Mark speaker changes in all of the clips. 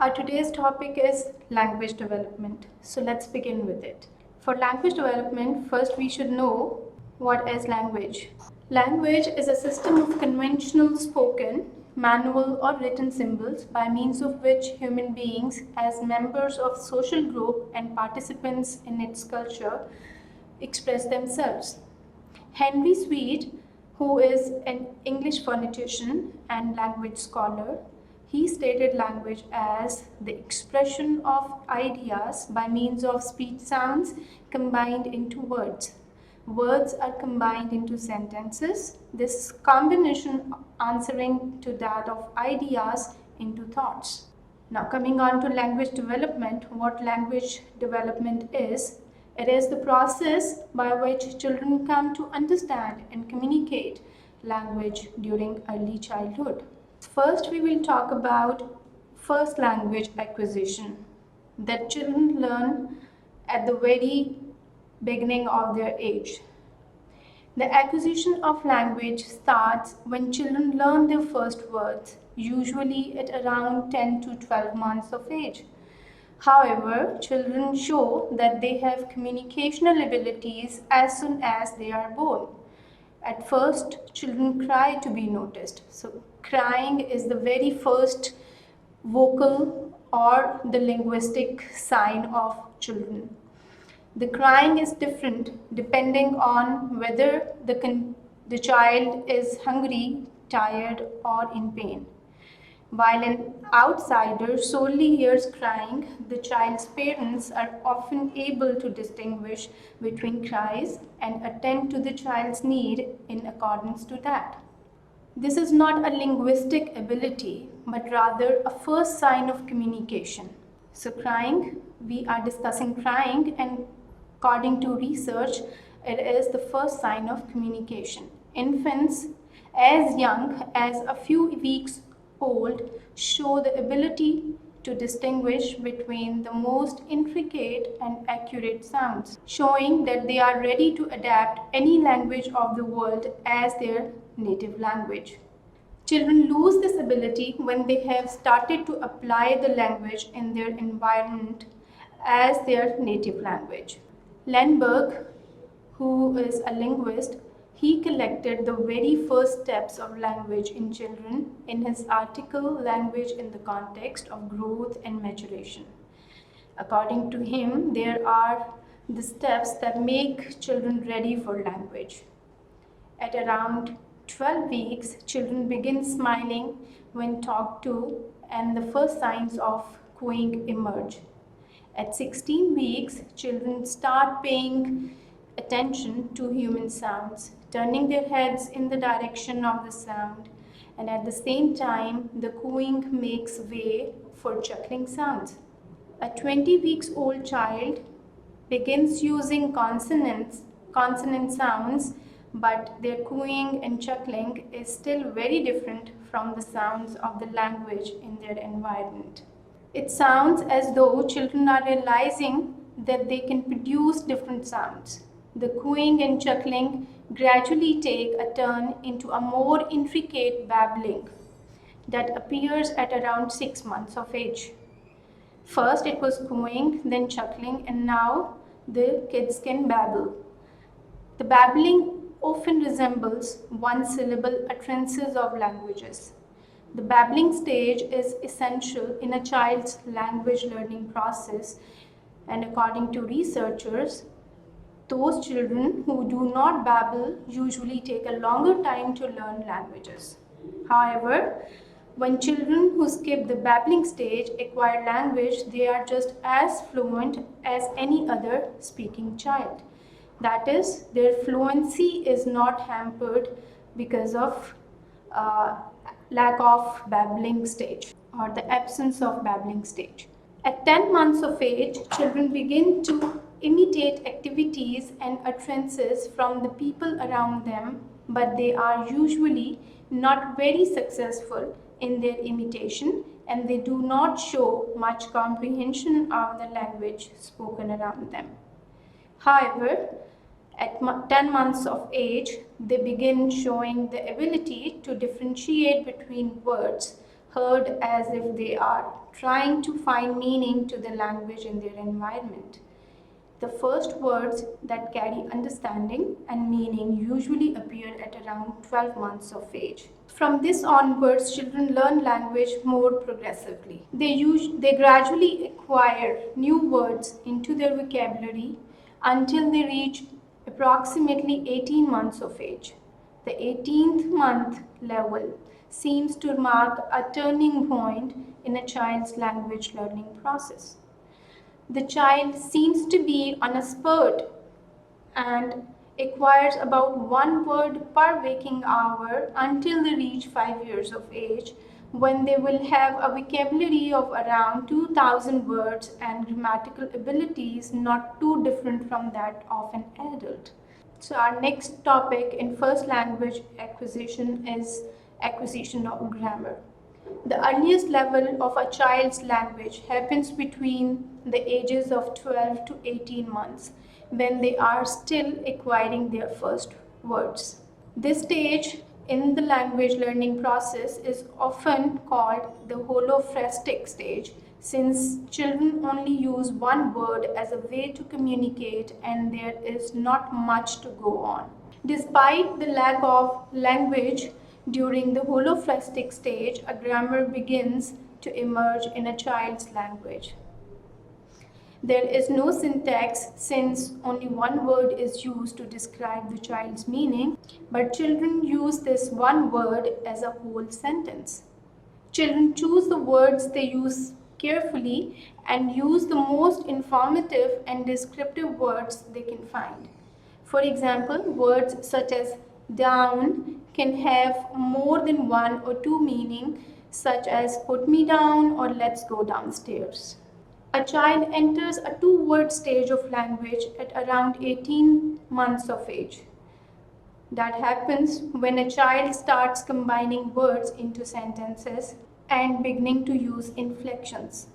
Speaker 1: Our today's topic is language development. So let's begin with it. For language development, first we should know what is language. Language is a system of conventional spoken, manual, or written symbols by means of which human beings, as members of social group and participants in its culture, express themselves. Henry Sweet, who is an English phonetician and language scholar, he stated language as the expression of ideas by means of speech sounds combined into words. Words are combined into sentences, this combination answering to that of ideas into thoughts. Now, coming on to language development, what language development is, it is the process by which children come to understand and communicate language during early childhood. First, we will talk about first language acquisition that children learn at the very beginning of their age. The acquisition of language starts when children learn their first words, usually at around 10 to 12 months of age. However, children show that they have communicational abilities as soon as they are born. At first, children cry to be noticed. So, crying is the very first vocal or the linguistic sign of children. The crying is different depending on whether the child is hungry, tired, or in pain. While an outsider solely hears crying, the child's parents are often able to distinguish between cries and attend to the child's need in accordance to that. This is not a linguistic ability, but rather a first sign of communication. So crying, we are discussing crying, and according to research, it is the first sign of communication. Infants as young as a few weeks old show the ability to distinguish between the most intricate and accurate sounds, showing that they are ready to adapt any language of the world as their native language. Children lose this ability when they have started to apply the language in their environment as their native language. Lenberg, who is a linguist, he collected the very first steps of language in children in his article Language in the Context of Growth and Maturation. According to him, there are the steps that make children ready for language. At around 12 weeks, children begin smiling when talked to, and the first signs of cooing emerge. At 16 weeks, children start paying attention to human sounds, turning their heads in the direction of the sound, and at the same time, the cooing makes way for chuckling sounds. A 20 weeks old child begins using consonant sounds, but their cooing and chuckling is still very different from the sounds of the language in their environment. It sounds as though children are realizing that they can produce different sounds. The cooing and chuckling gradually take a turn into a more intricate babbling that appears at around 6 months of age. First it was cooing, then chuckling, and now the kids can babble. The babbling often resembles one-syllable utterances of languages. The babbling stage is essential in a child's language learning process, and according to researchers, those children who do not babble usually take a longer time to learn languages. However, when children who skip the babbling stage acquire language, they are just as fluent as any other speaking child. That is, their fluency is not hampered because of lack of babbling stage or the absence of babbling stage. At 10 months of age, children begin to imitate activities and utterances from the people around them, but they are usually not very successful in their imitation, and they do not show much comprehension of the language spoken around them. However, at 10 months of age, they begin showing the ability to differentiate between words heard as if they are trying to find meaning to the language in their environment. The first words that carry understanding and meaning usually appear at around 12 months of age. From this onwards, children learn language more progressively. They gradually acquire new words into their vocabulary until they reach approximately 18 months of age. The 18th month level seems to mark a turning point in a child's language learning process. The child seems to be on a spurt and acquires about one word per waking hour until they reach 5 years of age, when they will have a vocabulary of around 2000 words and grammatical abilities not too different from that of an adult. So our next topic in first language acquisition is acquisition of grammar. The earliest level of a child's language happens between the ages of 12 to 18 months, when they are still acquiring their first words. This stage in the language learning process is often called the holophrastic stage, since children only use one word as a way to communicate and there is not much to go on. Despite the lack of language during the holophrastic stage, a grammar begins to emerge in a child's language. There is no syntax, since only one word is used to describe the child's meaning, but children use this one word as a whole sentence. Children choose the words they use carefully and use the most informative and descriptive words they can find. For example, words such as down can have more than one or two meanings, such as put me down or let's go downstairs. A child enters a two-word stage of language at around 18 months of age. That happens when a child starts combining words into sentences and beginning to use inflections.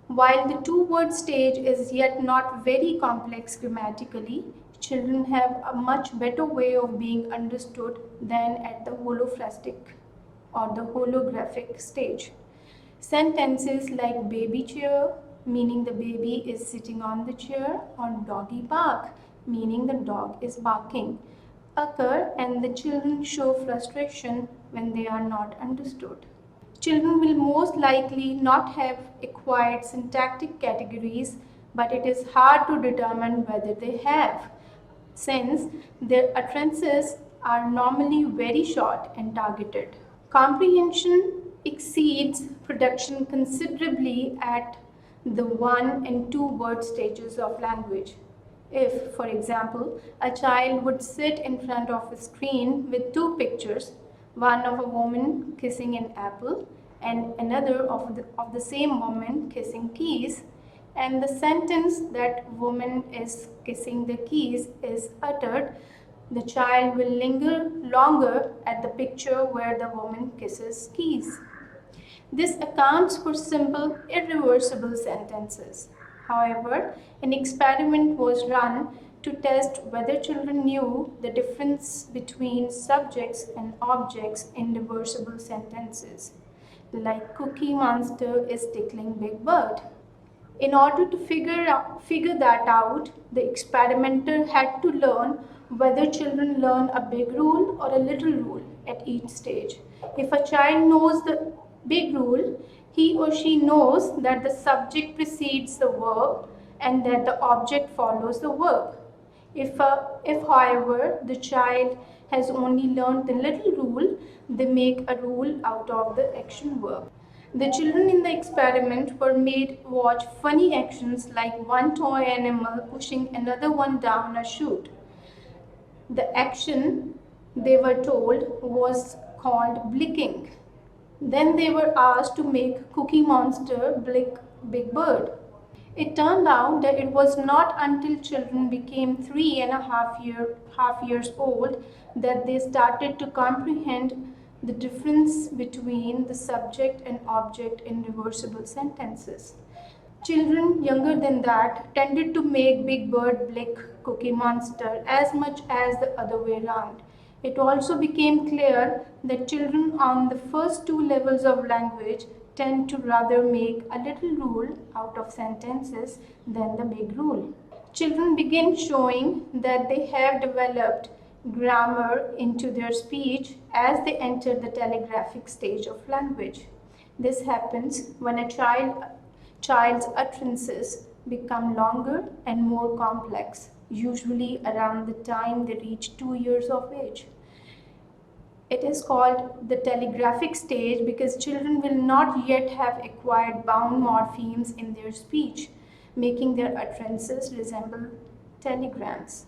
Speaker 1: While the two-word stage is yet not very complex grammatically, children have a much better way of being understood than at the holophrastic or the holographic stage. Sentences like baby chair, meaning the baby is sitting on the chair, or doggy bark, meaning the dog is barking, occur, and the children show frustration when they are not understood. Children will most likely not have acquired syntactic categories, but it is hard to determine whether they have, since their utterances are normally very short and targeted. Comprehension exceeds production considerably at the one and two word stages of language. If, for example, a child would sit in front of a screen with two pictures, one of a woman kissing an apple and another of the same woman kissing keys, and the sentence that woman is kissing the keys is uttered, the child will linger longer at the picture where the woman kisses keys. This accounts for simple, irreversible sentences. However, an experiment was run to test whether children knew the difference between subjects and objects in reversible sentences, like Cookie Monster is tickling Big Bird. In order to figure that out, the experimenter had to learn whether children learn a big rule or a little rule at each stage. If a child knows the big rule, he or she knows that the subject precedes the verb and that the object follows the verb. If however, the child has only learned the little rule, they make a rule out of the action verb. The children in the experiment were made watch funny actions like one toy animal pushing another one down a chute. The action, they were told, was called blicking. Then they were asked to make Cookie Monster blick Big Bird. It turned out that it was not until children became 3.5 years old that they started to comprehend the difference between the subject and object in reversible sentences. Children younger than that tended to make Big Bird blick Cookie Monster as much as the other way around. It also became clear that children on the first two levels of language tend to rather make a little rule out of sentences than the big rule. Children begin showing that they have developed grammar into their speech as they enter the telegraphic stage of language. This happens when a child's utterances become longer and more complex, usually around the time they reach 2 years of age. It is called the telegraphic stage because children will not yet have acquired bound morphemes in their speech, making their utterances resemble telegrams.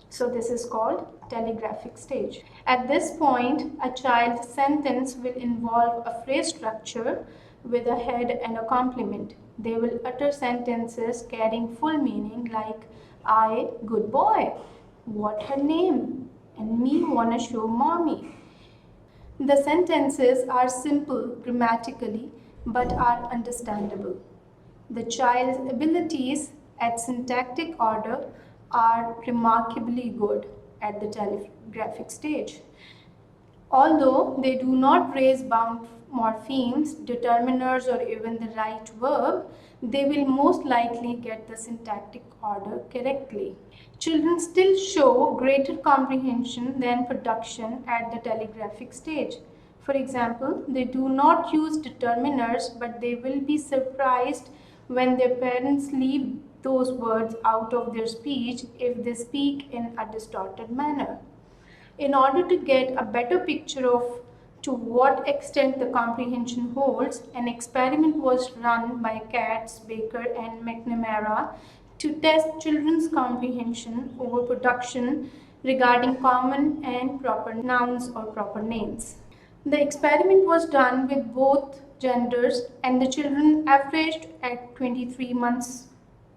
Speaker 1: So this is called telegraphic stage. At this point, a child's sentence will involve a phrase structure with a head and a complement. They will utter sentences carrying full meaning like I, good boy, what her name, and me wanna show mommy. The sentences are simple grammatically but are understandable. The child's abilities at syntactic order are remarkably good at the telegraphic stage. Although they do not raise bound morphemes, determiners, or even the right verb, they will most likely get the syntactic order correctly. Children still show greater comprehension than production at the telegraphic stage. For example, they do not use determiners, but they will be surprised when their parents leave those words out of their speech if they speak in a distorted manner. In order to get a better picture of to what extent the comprehension holds, an experiment was run by Katz, Baker, and McNamara to test children's comprehension over production regarding common and proper nouns or proper names. The experiment was done with both genders and the children averaged at 23 months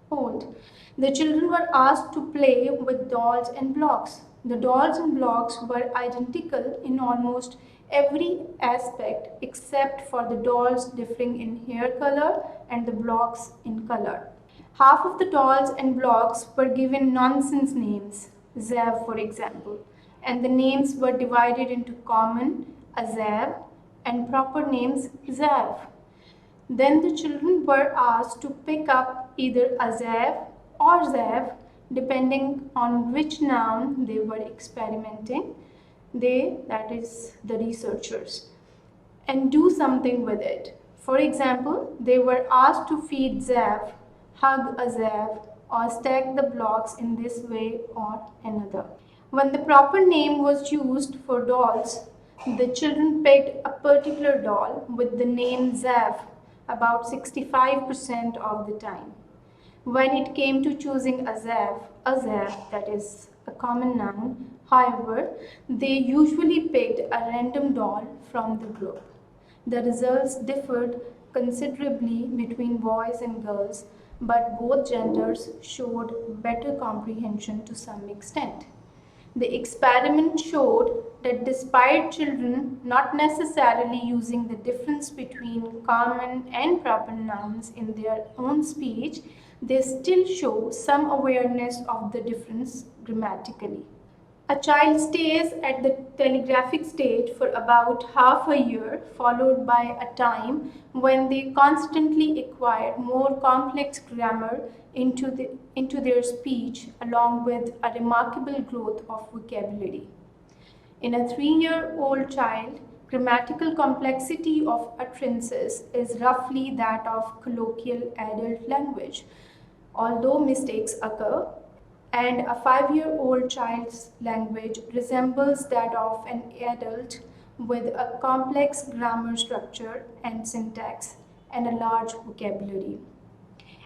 Speaker 1: old. The children were asked to play with dolls and blocks. The dolls and blocks were identical in almost every aspect except for the dolls differing in hair color and the blocks in color. Half of the dolls and blocks were given nonsense names, Zev for example, and the names were divided into common, Azev, and proper names, Zav. Then the children were asked to pick up either Azev or Zev depending on which noun they were experimenting. They, that is the researchers, and do something with it. For example, they were asked to feed Zev, hug a Zev, or stack the blocks in this way or another. When the proper name was used for dolls, the children picked a particular doll with the name Zev about 65% of the time. When it came to choosing a Zev, that is a common noun, however, they usually picked a random doll from the group. The results differed considerably between boys and girls, but both genders showed better comprehension to some extent. The experiment showed that despite children not necessarily using the difference between common and proper nouns in their own speech, they still show some awareness of the difference grammatically. A child stays at the telegraphic stage for about half a year, followed by a time when they constantly acquire more complex grammar into their speech, along with a remarkable growth of vocabulary. In a 3-year-old child, grammatical complexity of utterances is roughly that of colloquial adult language, although mistakes occur, and a 5-year-old child's language resembles that of an adult with a complex grammar structure and syntax and a large vocabulary.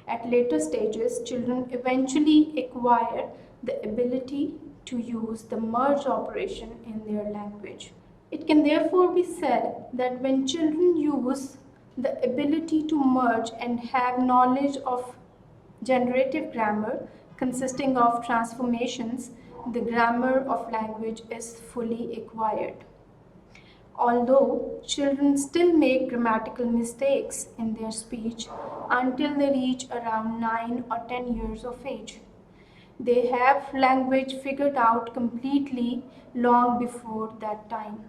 Speaker 1: At later stages, children eventually acquire the ability to use the merge operation in their language. It can therefore be said that when children use the ability to merge and have knowledge of generative grammar consisting of transformations, the grammar of language is fully acquired. Although children still make grammatical mistakes in their speech until they reach around 9 or 10 years of age. They have language figured out completely long before that time.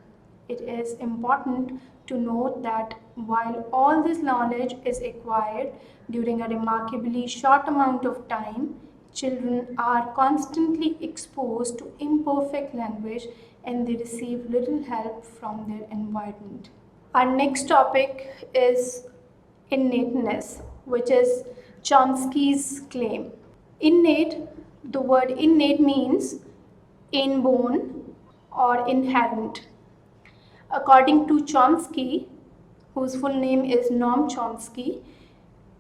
Speaker 1: It is important to note that while all this knowledge is acquired during a remarkably short amount of time, children are constantly exposed to imperfect language and they receive little help from their environment. Our next topic is innateness, which is Chomsky's claim. Innate, the word innate means inborn or inherent. According to Chomsky, whose full name is Noam Chomsky,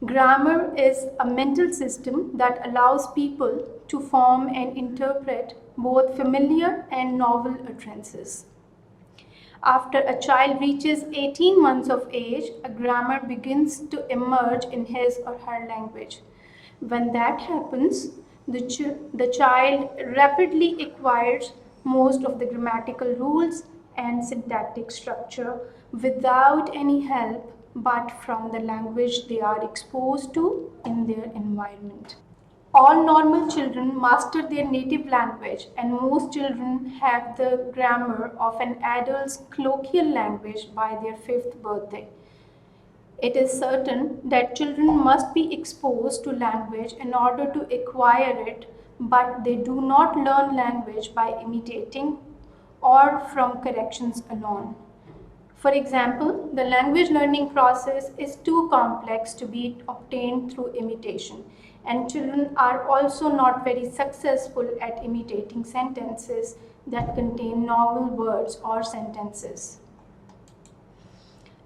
Speaker 1: grammar is a mental system that allows people to form and interpret both familiar and novel utterances. After a child reaches 18 months of age, a grammar begins to emerge in his or her language. When that happens, the child rapidly acquires most of the grammatical rules and syntactic structure without any help but from the language they are exposed to in their environment. All normal children master their native language, and most children have the grammar of an adult's colloquial language by their fifth birthday. It is certain that children must be exposed to language in order to acquire it, but they do not learn language by imitating or from corrections alone. For example, the language learning process is too complex to be obtained through imitation, and children are also not very successful at imitating sentences that contain novel words or sentences.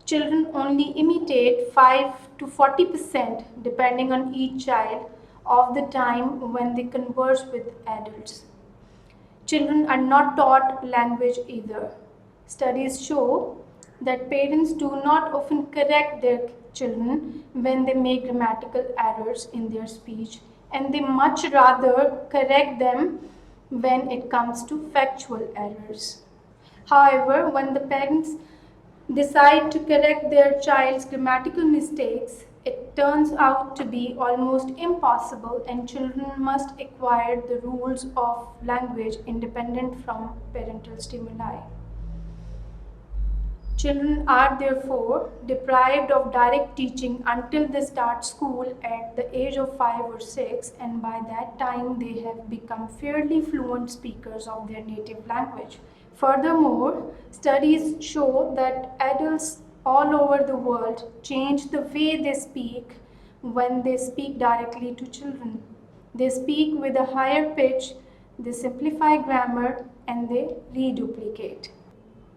Speaker 1: Children only imitate 5 to 40%, depending on each child, of the time when they converse with adults. Children are not taught language either. Studies show that parents do not often correct their children when they make grammatical errors in their speech, and they much rather correct them when it comes to factual errors. However, when the parents decide to correct their child's grammatical mistakes, it turns out to be almost impossible, and children must acquire the rules of language independent from parental stimuli. Children are therefore deprived of direct teaching until they start school at the age of 5 or 6, and by that time they have become fairly fluent speakers of their native language. Furthermore, studies show that adults all over the world change the way they speak when they speak directly to children. They speak with a higher pitch, they simplify grammar, and they reduplicate.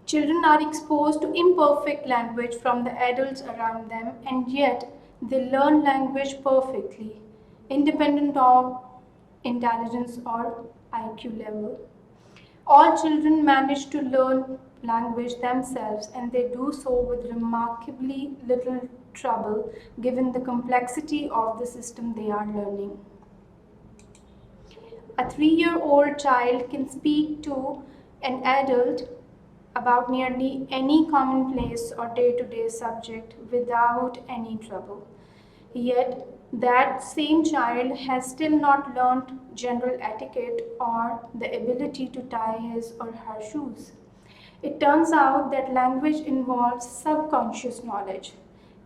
Speaker 1: Children are exposed to imperfect language from the adults around them, and yet they learn language perfectly, independent of intelligence or IQ level. All children manage to learn language themselves, and they do so with remarkably little trouble given the complexity of the system they are learning. A 3-year-old child can speak to an adult about nearly any commonplace or day-to-day subject without any trouble. Yet, that same child has still not learned general etiquette or the ability to tie his or her shoes. It turns out that language involves subconscious knowledge,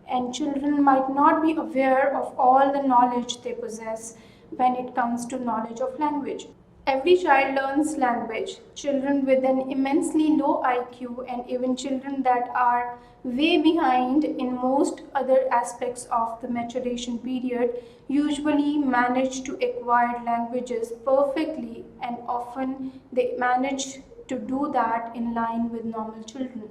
Speaker 1: and children might not be aware of all the knowledge they possess when it comes to knowledge of language. Every child learns language. Children with an immensely low IQ and even children that are way behind in most other aspects of the maturation period usually manage to acquire languages perfectly, and often they manage to do that in line with normal children.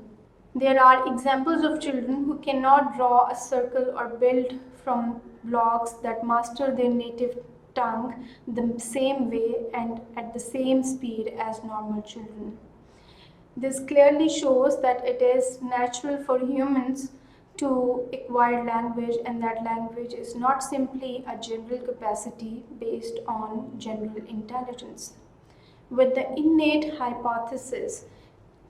Speaker 1: There are examples of children who cannot draw a circle or build from blocks that master their native tongue the same way and at the same speed as normal children. This clearly shows that it is natural for humans to acquire language, and that language is not simply a general capacity based on general intelligence. With the innate hypothesis,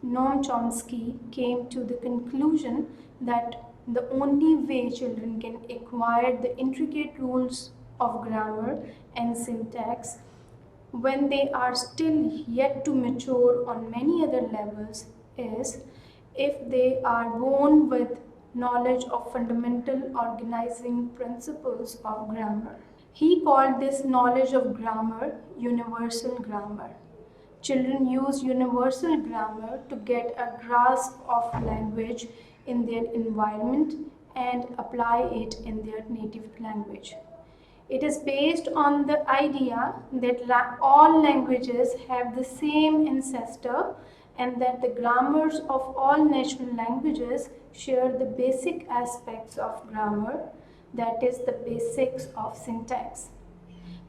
Speaker 1: Noam Chomsky came to the conclusion that the only way children can acquire the intricate rules of grammar and syntax when they are still yet to mature on many other levels is if they are born with knowledge of fundamental organizing principles of grammar. He called this knowledge of grammar universal grammar. Children use universal grammar to get a grasp of language in their environment and apply it in their native language. It is based on the idea that all languages have the same ancestor and that the grammars of all natural languages share the basic aspects of grammar, that is, the basics of syntax.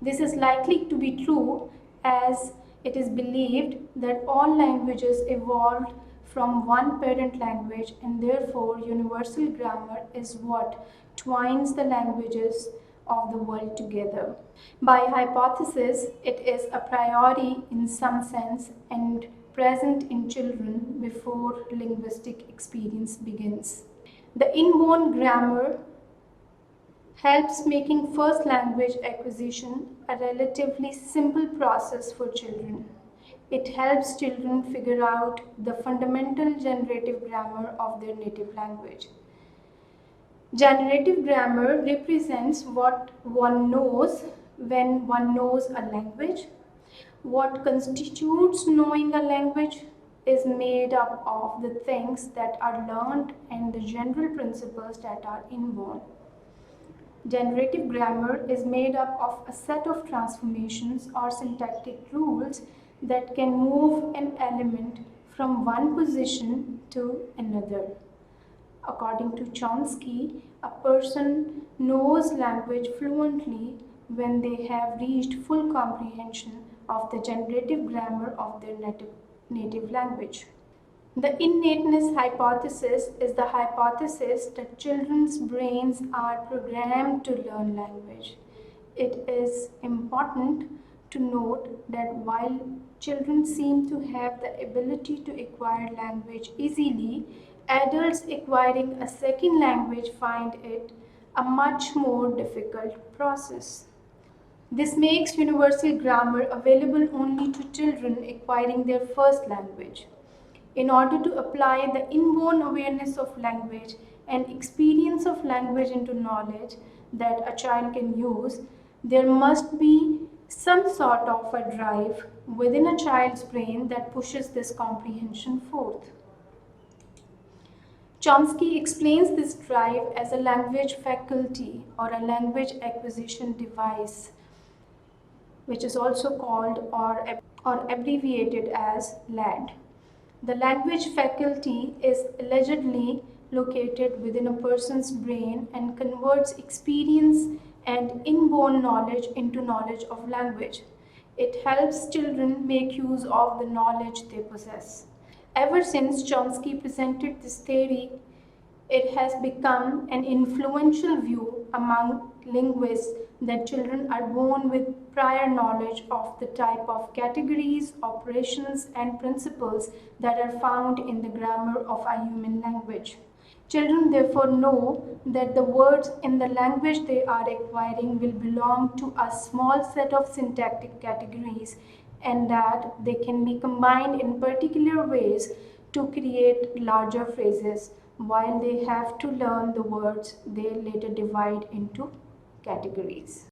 Speaker 1: This is likely to be true as it is believed that all languages evolved from one parent language and therefore universal grammar is what twines the languages of the world together. By hypothesis, it is a priori in some sense and present in children before linguistic experience begins. The inborn grammar helps making first language acquisition a relatively simple process for children. It helps children figure out the fundamental generative grammar of their native language. Generative grammar represents what one knows when one knows a language. What constitutes knowing a language is made up of the things that are learned and the general principles that are inborn. Generative grammar is made up of a set of transformations or syntactic rules that can move an element from one position to another. According to Chomsky, a person knows language fluently when they have reached full comprehension of the generative grammar of their native language. The innateness hypothesis is the hypothesis that children's brains are programmed to learn language. It is important to note that while children seem to have the ability to acquire language easily, adults acquiring a second language find it a much more difficult process. This makes universal grammar available only to children acquiring their first language. In order to apply the inborn awareness of language and experience of language into knowledge that a child can use, there must be some sort of a drive within a child's brain that pushes this comprehension forth. Chomsky explains this drive as a language faculty or a language acquisition device, which is also called or abbreviated as LAD. The language faculty is allegedly located within a person's brain and converts experience and inborn knowledge into knowledge of language. It helps children make use of the knowledge they possess. Ever since Chomsky presented this theory, it has become an influential view among linguists that children are born with prior knowledge of the type of categories, operations, and principles that are found in the grammar of a human language. Children therefore know that the words in the language they are acquiring will belong to a small set of syntactic categories and that they can be combined in particular ways to create larger phrases, while they have to learn the words they later divide into categories.